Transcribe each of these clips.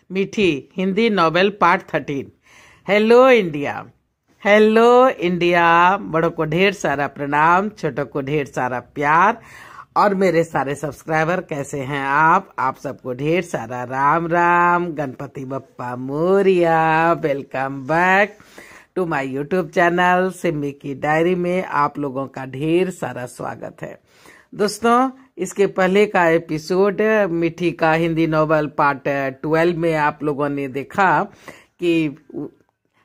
मीठी Hindi novel part 13। Hello India, hello India. बड़ों को ढेर सारा प्रणाम, छोटों को ढेर सारा प्यार। और मेरे सारे सब्सक्राइबर कैसे हैं आप सबको ढेर सारा Ram Ram, Ganpati Bappa Morya. Welcome back to my YouTube channel Simmi की डायरी में आप लोगों का ढेर सारा स्वागत है। दोस्तों, इसके पहले का एपिसोड मीठी का हिंदी नॉवल पार्ट 12 में आप लोगों ने देखा कि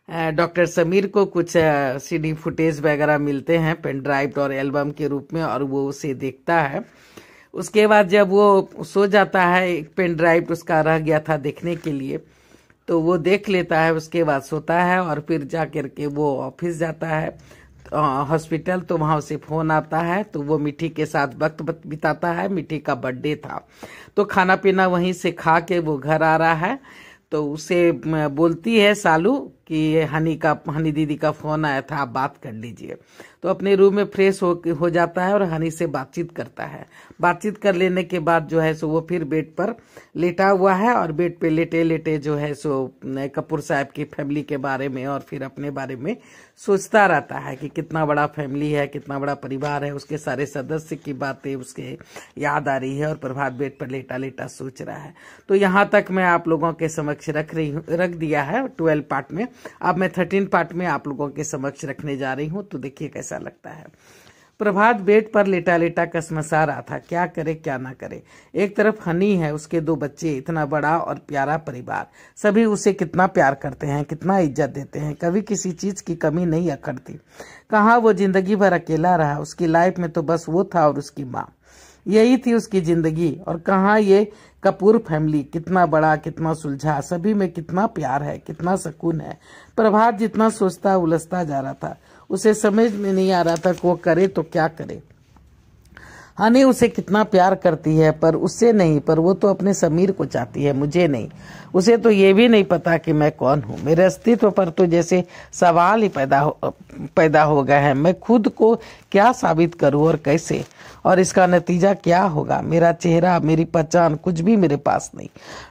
डॉक्टर समीर को कुछ सीडी फुटेज वगैरह मिलते हैं पेन ड्राइव और एल्बम के रूप में, और वो उसे देखता है। उसके बाद जब वो सो जाता है, एक पेन ड्राइव उसका रह गया था देखने के लिए, तो वो देख लेता है। उसके बाद सोता है और फिर जा करके वो ऑफिस जाता है हॉस्पिटल। तो वहां उसे फोन आता है, तो वो मिठी के साथ वक्त बिताता है। मिठी का बर्थडे था, तो खाना पीना वहीं से खा के वो घर आ रहा है। तो उसे बोलती है सालू कि हनी दीदी का फोन आया था, आप बात कर लीजिए। तो अपने रूम में फ्रेश हो जाता है और हनी से बातचीत करता है। बातचीत कर लेने के बाद जो है सो वो फिर बेड पर लेटा हुआ है, और बेड पे लेटे लेटे जो है सो कपूर साहब की फैमिली के बारे में और फिर अपने बारे में सोचता रहता है कि कितना बड़ा फैमिली है, कितना बड़ा परिवार है। उसके सारे सदस्य की बातें उसके याद आ रही है, और प्रभात बेड पर लेटा लेटा सोच रहा है। तो यहाँ तक मैं आप लोगों के समक्ष रख दिया है 12 पार्ट में। अब मैं 13 पार्ट में आप लोगों के समक्ष रखने जा रही हूँ, तो देखिए कैसा लगता है। प्रभात बेड पर लेटा लेटा कसमसा रहा था, क्या करे क्या ना करे। एक तरफ हनी है, उसके 2 बच्चे, इतना बड़ा और प्यारा परिवार, सभी उसे कितना प्यार करते हैं, कितना इज्जत देते हैं, कभी किसी चीज की कमी नहीं अखड़ती। कहाँ वो जिंदगी भर अकेला रहा, उसकी लाइफ में तो बस वो था और उसकी माँ, यही थी उसकी जिंदगी। और कहाँ ये कपूर फैमिली, कितना बड़ा, कितना सुलझा, सभी में कितना प्यार है, कितना सुकून है। प्रभात जितना सोचता उलझता जा रहा था, उसे समझ में नहीं आ रहा था कि वो करे तो क्या करे। हनी उसे कितना प्यार करती है, पर उससे नहीं, पर वो तो अपने समीर को चाहती है, मुझे नहीं। उसे तो ये भी नहीं पता कि मैं कौन हूँ। मेरे अस्तित्व पर तो जैसे सवाल ही पैदा हो गए हैं। मैं खुद को क्या साबित करूँ और कैसे, और इसका नतीजा क्या होगा। मेरा चेहरा, मेरी पहचान, कुछ भी मेरे पास नहीं।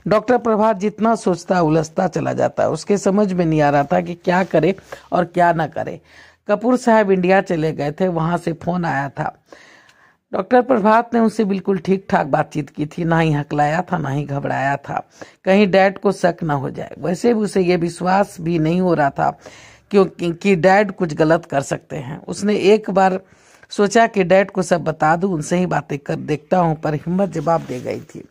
डॉक्टर प्रभात जितना सोचता उलझता चला जाता है। उसके समझ में नहीं आ रहा था कि क्या करे और क्या ना करे। कपूर साहब इंडिया चले गए थे, वहां से फोन आया था। डॉक्टर प्रभात ने उससे बिल्कुल ठीक ठाक बातचीत की थी, ना ही हकलाया था, ना ही घबराया था, कहीं डैड को शक न हो जाए। वैसे भी उसे यह विश्वास भी नहीं हो रहा था क्योंकि डैड कुछ गलत कर सकते हैं। उसने एक बार सोचा कि डैड को सब बता दूं, उनसे ही बातें कर देखता हूं, पर हिम्मत जवाब दे गई थी।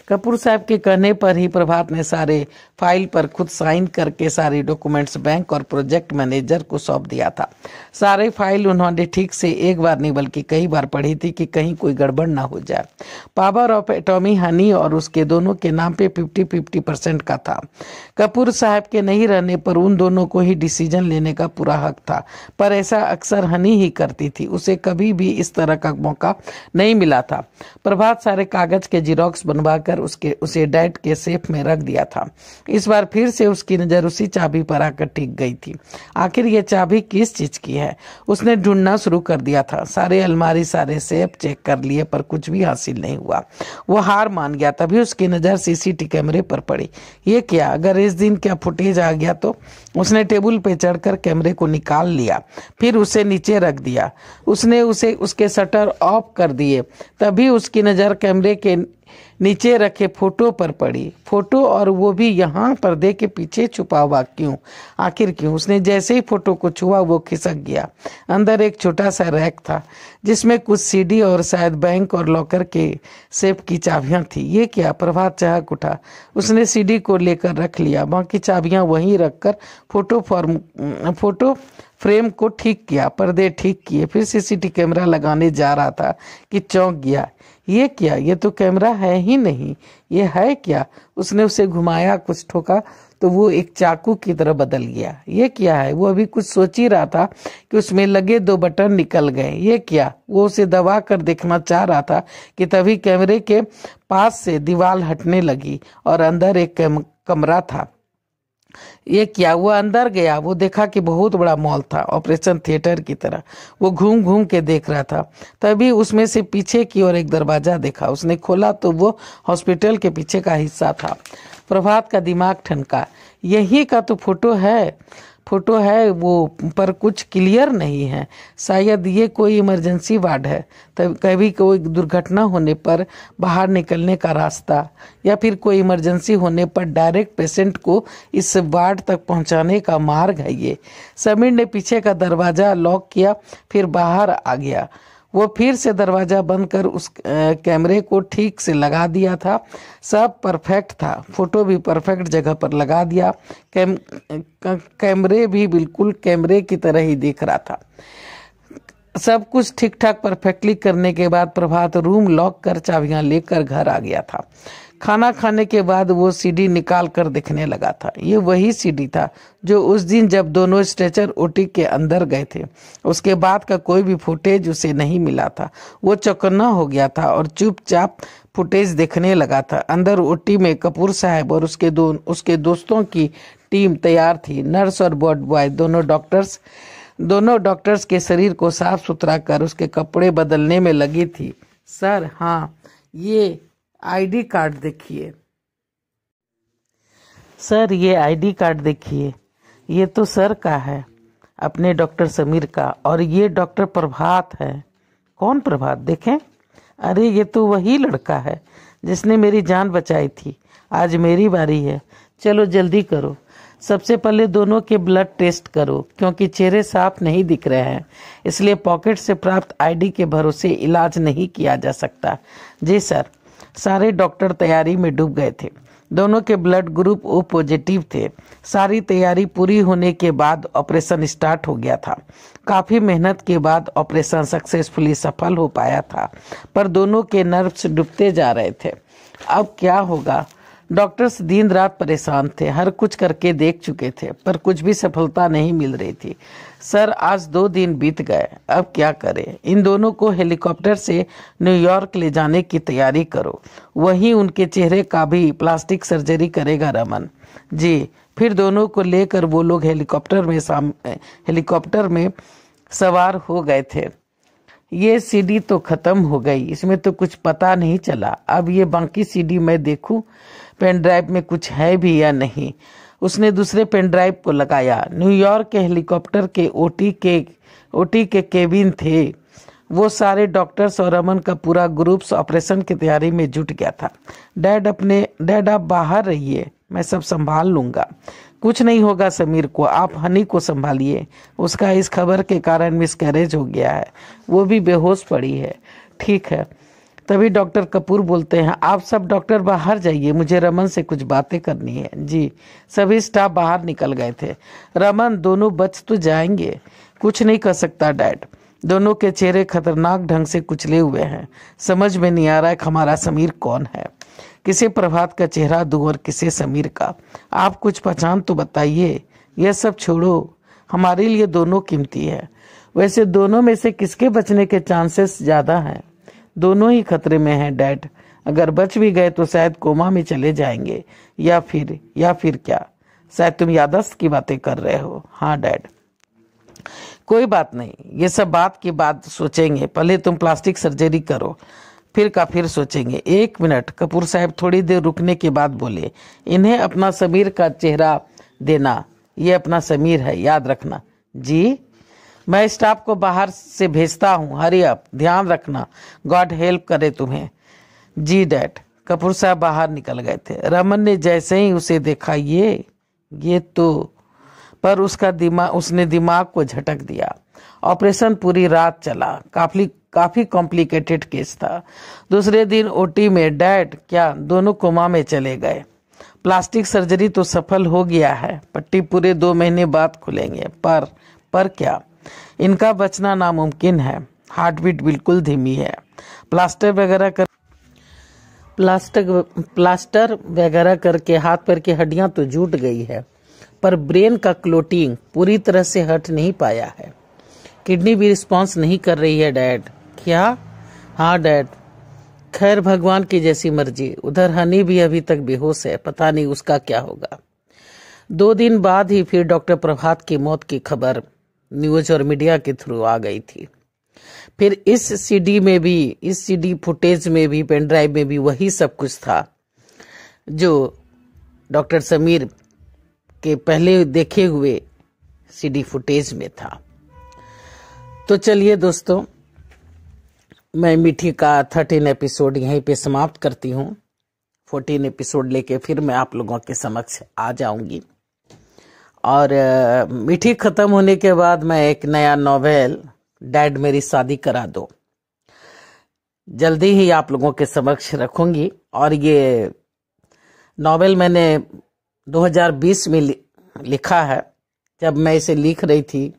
कपूर साहब के कहने पर ही प्रभात ने सारे फाइल पर खुद साइन करके सारे डॉक्यूमेंट्स बैंक और प्रोजेक्ट मैनेजर को सौंप दिया था। सारे फाइल उन्होंने ठीक से एक बार नहीं बल्कि कई बार पढ़ी थी कि कहीं कोई गड़बड़ ना हो जाए। पावर ऑफ एटॉमी हनी और उसके दोनों के नाम पे 50-50% का था। कपूर साहब के नहीं रहने पर उन दोनों को ही डिसीजन लेने का पूरा हक था, पर ऐसा अक्सर हनी ही करती थी। उसे कभी भी इस तरह का मौका नहीं मिला था। प्रभात सारे कागज के जिरोक्स बनवाकर उसे डैड के सेफ में रख दिया था। इस बार फिर से उसकी नजर उसी चाबी पर आकर टिक गई थी। आखिर ये चाबी किस चीज की है, उसने ढूंढना शुरू कर दिया था। सारे अलमारी, सारे सेफ चेक कर लिए, पर कुछ भी हासिल नहीं हुआ। वो हार मान गया। तभी उसकी नजर सीसीटीवी कैमरे पर पड़ी। ये क्या, अगर इस दिन क्या फुटेज आ गया तो? उसने टेबल पे चढ़कर कैमरे को निकाल लिया, फिर उसे नीचे रख दिया। उसने उसके शटर ऑफ कर दिए। तभी उसकी नजर कैमरे के नीचे रखे फोटो पर पड़ी। फोटो, और वो भी यहाँ पर्दे के पीछे छुपा हुआ। क्यों, आखिर क्यों? उसने जैसे ही फोटो को छुआ वो खिसक गया। अंदर एक छोटा सा रैक था जिसमें कुछ सीडी और शायद बैंक और लॉकर के सेफ की चाबियां थी। ये क्या? प्रभात चहक उठा। उसने सीडी को लेकर रख लिया, बाकी चाबियां वहीं रखकर फोटो फ्रेम को ठीक किया, पर्दे ठीक किए, फिर सीसीटीवी कैमरा लगाने जा रहा था कि चौंक गया। ये क्या, ये तो कैमरा है ही नहीं, ये है क्या? उसने उसे घुमाया, कुछ ठोका तो वो एक चाकू की तरह बदल गया। ये क्या है? वो अभी कुछ सोच ही रहा था कि उसमें लगे 2 बटन निकल गए। ये क्या? वो उसे दबा कर देखना चाह रहा था कि तभी कैमरे के पास से दीवार हटने लगी और अंदर एक कमरा था। ये क्या? वो अंदर गया, वो देखा कि बहुत बड़ा मॉल था, ऑपरेशन थिएटर की तरह। वो घूम घूम के देख रहा था। तभी उसमें से पीछे की ओर एक दरवाजा देखा। उसने खोला तो वो हॉस्पिटल के पीछे का हिस्सा था। प्रभात का दिमाग ठनका, यही का तो फोटो है वो, पर कुछ क्लियर नहीं है। शायद ये कोई इमरजेंसी वार्ड है, तब कभी कोई दुर्घटना होने पर बाहर निकलने का रास्ता, या फिर कोई इमरजेंसी होने पर डायरेक्ट पेशेंट को इस वार्ड तक पहुंचाने का मार्ग है ये। समीर ने पीछे का दरवाजा लॉक किया, फिर बाहर आ गया। वो फिर से दरवाजा बंद कर उस कैमरे को ठीक से लगा दिया था। सब परफेक्ट था, फोटो भी परफेक्ट जगह पर लगा दिया। कैमरे भी बिल्कुल कैमरे की तरह ही दिख रहा था। सब कुछ ठीक ठाक परफेक्टली करने के बाद प्रभात रूम लॉक कर चाबियां लेकर घर आ गया था। खाना खाने के बाद वो सीडी निकाल कर देखने लगा था। ये वही सीडी था जो उस दिन जब दोनों स्ट्रेचर ओटी के अंदर गए थे। उसके बाद का कोई भी फुटेज उसे नहीं मिला था। वो चौकन्ना हो गया था और चुपचाप फुटेज देखने लगा था। अंदर ओटी में कपूर साहब और उसके दोस्तों की टीम तैयार थी। नर्स और वार्ड बॉय दोनों डॉक्टर्स के शरीर को साफ सुथरा कर उसके कपड़े बदलने में लगी थी। सर, हाँ, ये आईडी कार्ड देखिए। सर, ये आईडी कार्ड देखिए, ये तो सर का है, अपने डॉक्टर समीर का, और ये डॉक्टर प्रभात है। कौन प्रभात? देखें, अरे ये तो वही लड़का है जिसने मेरी जान बचाई थी। आज मेरी बारी है, चलो जल्दी करो। सबसे पहले दोनों के ब्लड टेस्ट करो, क्योंकि चेहरे साफ नहीं दिख रहे हैं, इसलिए पॉकेट से प्राप्त आईडी के भरोसे इलाज नहीं किया जा सकता। जी सर। सारे डॉक्टर तैयारी में डूब गए थे। दोनों के ब्लड ग्रुप ओ पॉजिटिव थे। सारी तैयारी पूरी होने के बाद ऑपरेशन स्टार्ट हो गया था। काफी मेहनत के बाद ऑपरेशन सक्सेसफुली सफल हो पाया था, पर दोनों के नर्व्स डूबते जा रहे थे। अब क्या होगा? डॉक्टर्स दिन रात परेशान थे, हर कुछ करके देख चुके थे, पर कुछ भी सफलता नहीं मिल रही थी। सर, आज 2 दिन बीत गए, अब क्या करें? इन दोनों को हेलीकॉप्टर से न्यूयॉर्क ले जाने की तैयारी करो। वहीं उनके चेहरे का भी प्लास्टिक सर्जरी करेगा रमन जी। फिर दोनों को लेकर वो लोग हेलीकॉप्टर में सवार हो गए थे। ये सीडी तो खत्म हो गई, इसमें तो कुछ पता नहीं चला। अब ये बाकी सीडी मैं देखूं पेन ड्राइव में कुछ है भी या नहीं। उसने दूसरे पेन ड्राइव को लगाया। न्यूयॉर्क के हेलीकॉप्टर के ओटी के केबिन थे। वो सारे डॉक्टर्स और रमन का पूरा ग्रुप ऑपरेशन की तैयारी में जुट गया था। डैड आप बाहर रहिए, मैं सब संभाल लूंगा। कुछ नहीं होगा समीर को, आप हनी को संभालिए। उसका इस खबर के कारण मिसकैरेज हो गया है, वो भी बेहोश पड़ी है। ठीक है। तभी डॉक्टर कपूर बोलते हैं, आप सब डॉक्टर बाहर जाइए, मुझे रमन से कुछ बातें करनी है। जी। सभी स्टाफ बाहर निकल गए थे। रमन, दोनों बच तो जाएंगे। कुछ नहीं कर सकता डैड। दोनों के चेहरे खतरनाक ढंग से कुचले हुए हैं। समझ में नहीं आ रहा है कि हमारा समीर कौन है। किसे प्रभात का चेहरा दूं और किसे समीर का? आप कुछ पहचान तो बताइए। यह सब छोड़ो, हमारे लिए दोनों कीमती है। वैसे दोनों में से किसके बचने के चांसेस ज्यादा हैं? दोनों ही खतरे में हैं डैड। अगर बच भी गए तो शायद कोमा में चले जाएंगे, या फिर क्या? शायद तुम याददाश्त की बातें कर रहे हो। हाँ डैड। कोई बात नहीं, ये सब बात की बात सोचेंगे। पहले तुम प्लास्टिक सर्जरी करो, फिर सोचेंगे। 1 मिनट। कपूर साहब थोड़ी देर रुकने के बाद बोले, इन्हें अपना समीर का चेहरा देना। ये अपना समीर है, याद रखना। जी। मैं स्टाफ को बाहर से भेजता हूँ, हरी अप, ध्यान रखना। गॉड हेल्प करे तुम्हें। जी डैड। कपूर साहब बाहर निकल गए थे। रमन ने जैसे ही उसे देखा, ये तो, पर उसने दिमाग को झटक दिया। ऑपरेशन पूरी रात चला। काफी कॉम्प्लिकेटेड केस था। दूसरे दिन ओटी में डैड क्या दोनों कोमा में चले गए। प्लास्टिक सर्जरी तो सफल हो गया है, पट्टी पूरे 2 महीने बाद खुलेंगे, पर क्या? इनका बचना नामुमकिन है। हार्ट बीट बिल्कुल धीमी है। प्लास्टर वगैरह करके हाथ पैर की हड्डियां तो जुट गई है, पर ब्रेन का क्लोटिंग पूरी तरह से हट नहीं पाया है। किडनी भी रिस्पॉन्स नहीं कर रही है डैड। क्या? हाँ डैड। खैर, भगवान की जैसी मर्जी। उधर हनी भी अभी तक बेहोश है, पता नहीं उसका क्या होगा। 2 दिन बाद ही फिर डॉक्टर प्रभात की मौत की खबर न्यूज और मीडिया के थ्रू आ गई थी। फिर इस सीडी फुटेज में भी, पेन ड्राइव में भी वही सब कुछ था जो डॉक्टर समीर के पहले देखे हुए सीडी फुटेज में था। तो चलिए दोस्तों, मैं मीठी का 13 एपिसोड यहीं पे समाप्त करती हूँ। 14 एपिसोड लेके फिर मैं आप लोगों के समक्ष आ जाऊंगी। और मीठी खत्म होने के बाद मैं एक नया नॉवेल डैड मेरी शादी करा दो जल्दी ही आप लोगों के समक्ष रखूंगी। और ये नॉवेल मैंने 2020 में लिखा है। जब मैं इसे लिख रही थी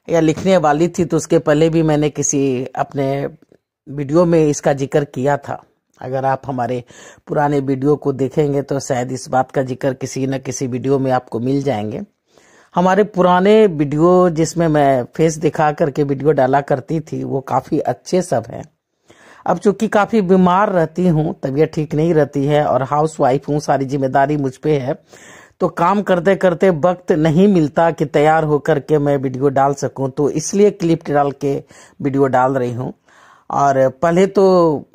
या लिखने वाली थी तो उसके पहले भी मैंने किसी अपने वीडियो में इसका जिक्र किया था। अगर आप हमारे पुराने वीडियो को देखेंगे तो शायद इस बात का जिक्र किसी न किसी वीडियो में आपको मिल जाएंगे। हमारे पुराने वीडियो जिसमें मैं फेस दिखा करके वीडियो डाला करती थी वो काफ़ी अच्छे सब हैं। अब चूंकि काफ़ी बीमार रहती हूँ, तबीयत ठीक नहीं रहती है और हाउस वाइफ हूँ, सारी जिम्मेदारी मुझ पे है, तो काम करते करते वक्त नहीं मिलता कि तैयार होकर के मैं वीडियो डाल सकूं। तो इसलिए क्लिप डाल के वीडियो डाल रही हूं। और पहले तो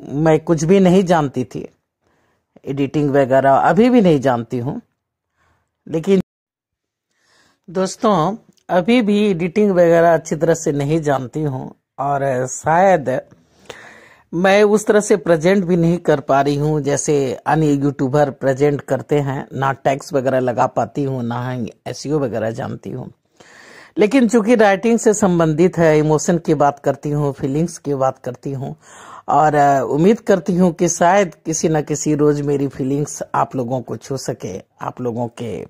मैं कुछ भी नहीं जानती थी, एडिटिंग वगैरह अभी भी नहीं जानती हूं। लेकिन दोस्तों अभी भी एडिटिंग वगैरह अच्छी तरह से नहीं जानती हूं और शायद मैं उस तरह से प्रेजेंट भी नहीं कर पा रही हूँ जैसे अन्य यूट्यूबर प्रेजेंट करते हैं। ना टैक्स वगैरह लगा पाती हूँ, ना ही एसईओ वगैरह जानती हूँ। लेकिन चूंकि राइटिंग से संबंधित है, इमोशन की बात करती हूँ, फीलिंग्स की बात करती हूँ और उम्मीद करती हूँ कि शायद किसी न किसी रोज मेरी फीलिंग्स आप लोगों को छू सके, आप लोगों के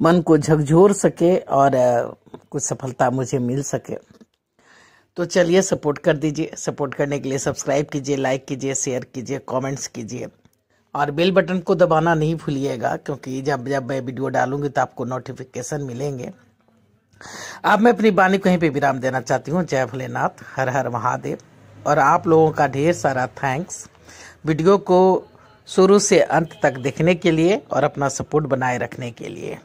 मन को झकझोर सके और कुछ सफलता मुझे मिल सके। तो चलिए सपोर्ट कर दीजिए। सपोर्ट करने के लिए सब्सक्राइब कीजिए, लाइक कीजिए, शेयर कीजिए, कमेंट्स कीजिए और बेल बटन को दबाना नहीं भूलिएगा, क्योंकि जब मैं वीडियो डालूंगी तो आपको नोटिफिकेशन मिलेंगे। अब मैं अपनी वाणी कहीं पे विराम देना चाहती हूँ। जय भोलेनाथ, हर हर महादेव। और आप लोगों का ढेर सारा थैंक्स वीडियो को शुरू से अंत तक देखने के लिए और अपना सपोर्ट बनाए रखने के लिए।